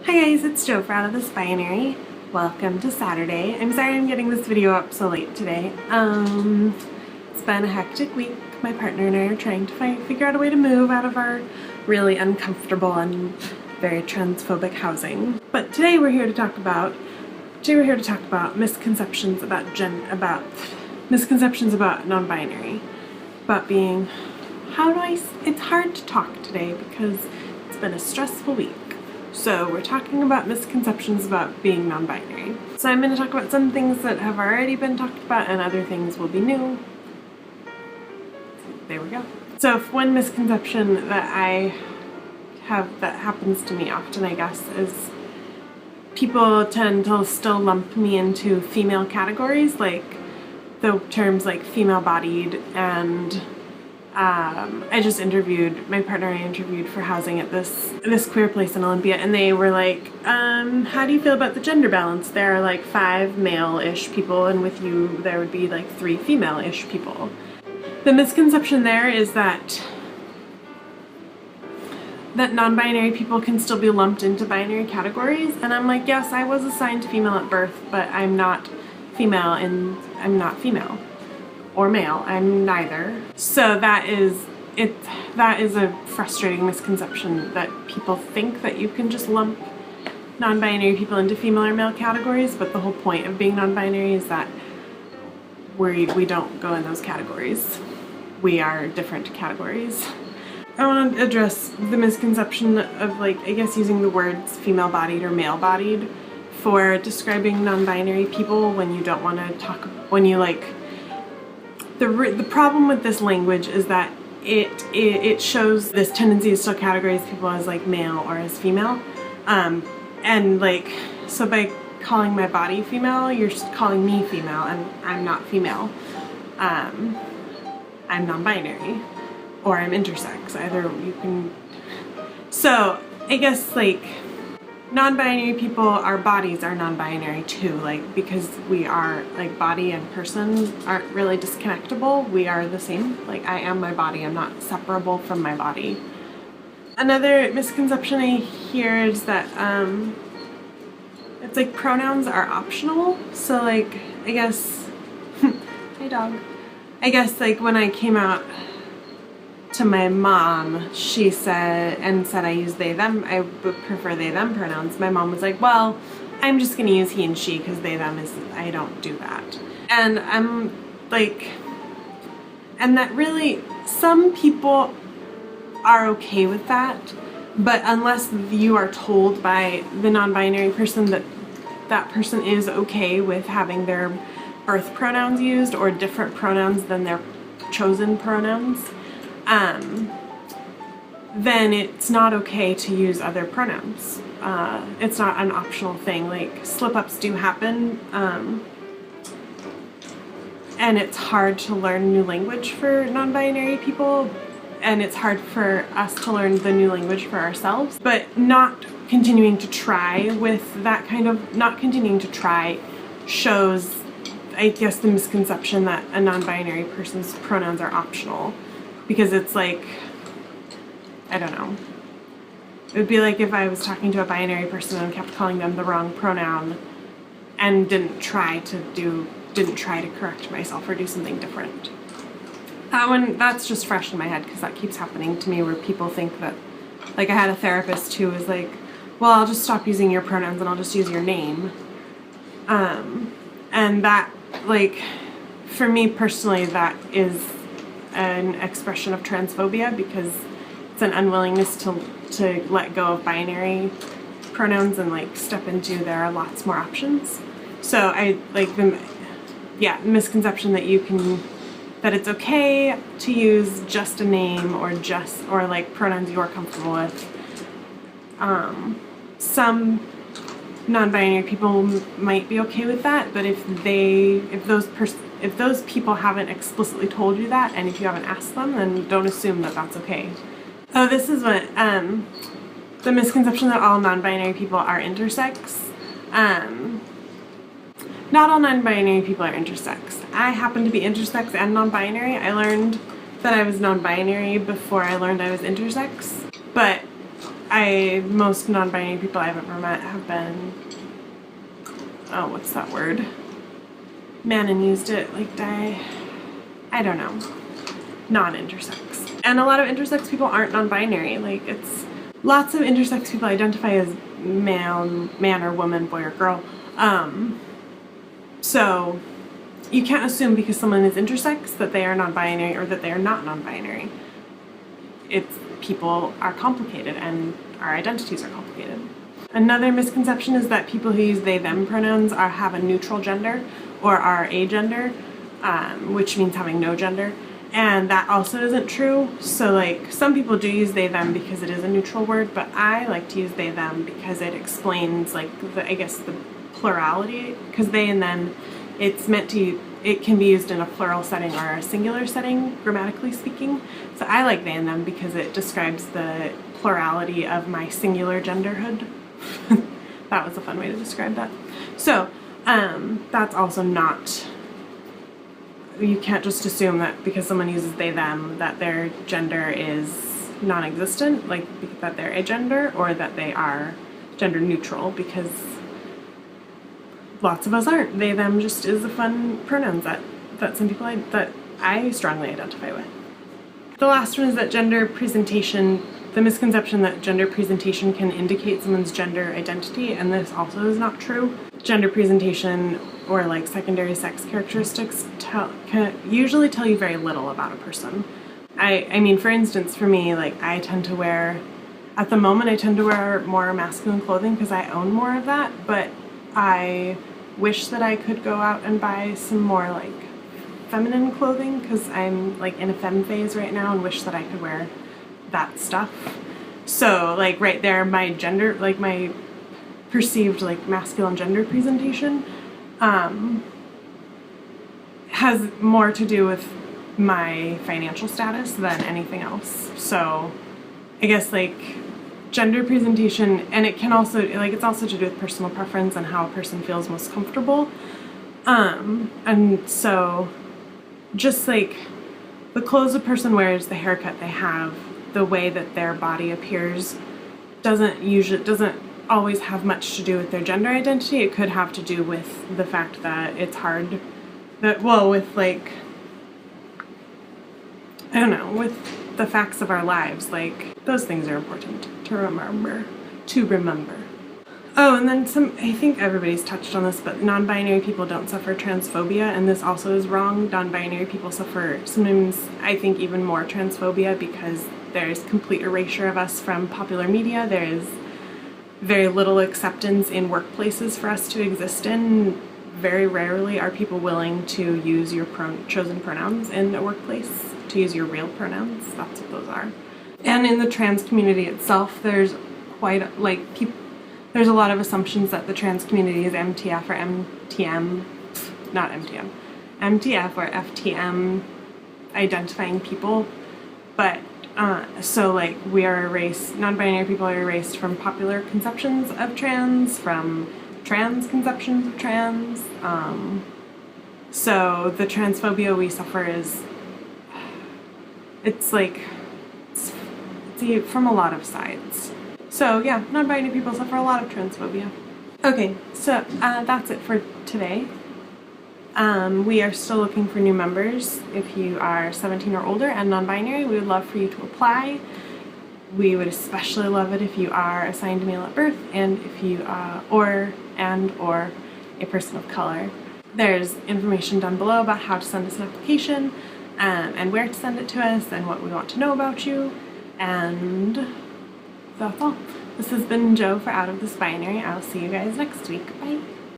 Hi guys, it's Jo for OutOfThisBinary. Welcome to Saturday. I'm sorry I'm getting this video up so late today. It's been a hectic week. My partner and I are trying to figure out a way to move out of our really uncomfortable and very transphobic housing. But today we're here to talk about misconceptions about misconceptions about non-binary. About being, it's hard to talk today because it's been a stressful week. So we're talking about misconceptions about being non-binary. So I'm going to talk about some things that have already been talked about and other things will be new. There we go. So if one misconception that I have that happens to me often, I guess, is people tend to still lump me into female categories, like the terms like female-bodied and my partner and I interviewed for housing at this queer place in Olympia, and they were like, how do you feel about the gender balance? There are like 5 male-ish people, and with you there would be like 3 female-ish people. The misconception there is that non-binary people can still be lumped into binary categories, and I'm like, yes, I was assigned female at birth, but I'm not female and I'm not female. Or male, I'm neither. So that is a frustrating misconception that people think that you can just lump non-binary people into female or male categories, but the whole point of being non-binary is that we don't go in those categories. We are different categories. I want to address the misconception of, like, I guess using the words female-bodied or male-bodied for describing non-binary people when you don't want to talk, when you like. The problem with this language is that it shows this tendency to still categorize people as like male or as female, and like, so by calling my body female, you're calling me female, and I'm not female. I'm non-binary, or I'm intersex. Either you can. So I guess like non-binary people, our bodies are non-binary too, like, because we are, like, body and person aren't really disconnectable. We are the same. Like, I am my body. I'm not separable from my body. Another misconception I hear is that it's like pronouns are optional. So like, I guess hey dog. I guess like when I came out to my mom, she said I use they them, I would prefer they them pronouns. My mom was like, well, I'm just gonna use he and she because they them is, I don't do that. And I'm like, and that really, some people are okay with that, but unless you are told by the non-binary person that that person is okay with having their birth pronouns used or different pronouns than their chosen pronouns, then it's not okay to use other pronouns. It's not an optional thing. Like, slip-ups do happen, and it's hard to learn new language for non-binary people, and it's hard for us to learn the new language for ourselves. But not continuing to try with that kind of, not continuing to try shows, I guess, the misconception that a non-binary person's pronouns are optional. Because it's like, I don't know. It would be like if I was talking to a binary person and kept calling them the wrong pronoun and didn't try to correct myself or do something different. That's just fresh in my head because that keeps happening to me, where people think that, like, I had a therapist who was like, well, I'll just stop using your pronouns and I'll just use your name. And that, like, for me personally, that is an expression of transphobia, because it's an unwillingness to let go of binary pronouns and like step into there are lots more options. So I like the misconception that that it's okay to use just a name or like pronouns you're comfortable with. Some non-binary people might be okay with that, but if those people haven't explicitly told you that, and if you haven't asked them, then don't assume that that's okay. Oh, this is what, the misconception that all non-binary people are intersex. Not all non-binary people are intersex. I happen to be intersex and non-binary. I learned that I was non-binary before I learned I was intersex, but most non-binary people I've ever met have been, oh, what's that word? Manon used it, like I don't know, non-intersex. And a lot of intersex people aren't non-binary. Like, it's, lots of intersex people identify as man or woman, boy or girl. So you can't assume because someone is intersex that they are non-binary or that they are not non-binary. It's, people are complicated and our identities are complicated. Another misconception is that people who use they, them pronouns have a neutral gender or are agender, which means having no gender. And that also isn't true. So like, some people do use they, them because it is a neutral word, but I like to use they, them because it explains like I guess the plurality, because they and them, it's meant to, it can be used in a plural setting or a singular setting, grammatically speaking. So I like they and them because it describes the plurality of my singular genderhood. That was a fun way to describe that. So that's also not, you can't just assume that because someone uses they, them, that their gender is non-existent, like that they're agender or that they are gender neutral, because lots of us aren't. They, them just is a fun pronoun that some people that I strongly identify with. The last one is that gender presentation, the misconception that gender presentation can indicate someone's gender identity, and this also is not true. Gender presentation or like secondary sex characteristics can usually tell you very little about a person. I mean, for instance, for me, like I tend to wear, at the moment I tend to wear more masculine clothing because I own more of that, but I wish that I could go out and buy some more like feminine clothing because I'm like in a femme phase right now and wish that I could wear that stuff. So like right there, my gender, like my perceived like masculine gender presentation has more to do with my financial status than anything else. So I guess like gender presentation, and it can also, like, it's also to do with personal preference and how a person feels most comfortable. And so just like the clothes a person wears, the haircut they have, the way that their body appears doesn't always have much to do with their gender identity. It could have to do with the fact that it's hard, that, well, with like, I don't know, with the facts of our lives, like those things are important to remember. Oh, and then I think everybody's touched on this, but non-binary people don't suffer transphobia, and this also is wrong. Non-binary people suffer sometimes, I think, even more transphobia because there's complete erasure of us from popular media. There is very little acceptance in workplaces for us to exist in. Very rarely are people willing to use your chosen pronouns in a workplace, to use your real pronouns. That's what those are. And in the trans community itself, there's quite, like, there's a lot of assumptions that the trans community is MTF or MTM, not MTM, MTF or FTM identifying people, but so like we are erased, non-binary people are erased from popular conceptions of trans, from trans conceptions of trans, so the transphobia we suffer is, it's like, it's from a lot of sides. So yeah, non-binary people suffer a lot of transphobia. Okay, so that's it for today. We are still looking for new members. If you are 17 or older and non-binary, we would love for you to apply. We would especially love it if you are assigned male at birth and if you or a person of color. There's information down below about how to send us an application and where to send it to us and what we want to know about you, and that's all. This has been Jo for Out of This Binary. I'll see you guys next week. Bye.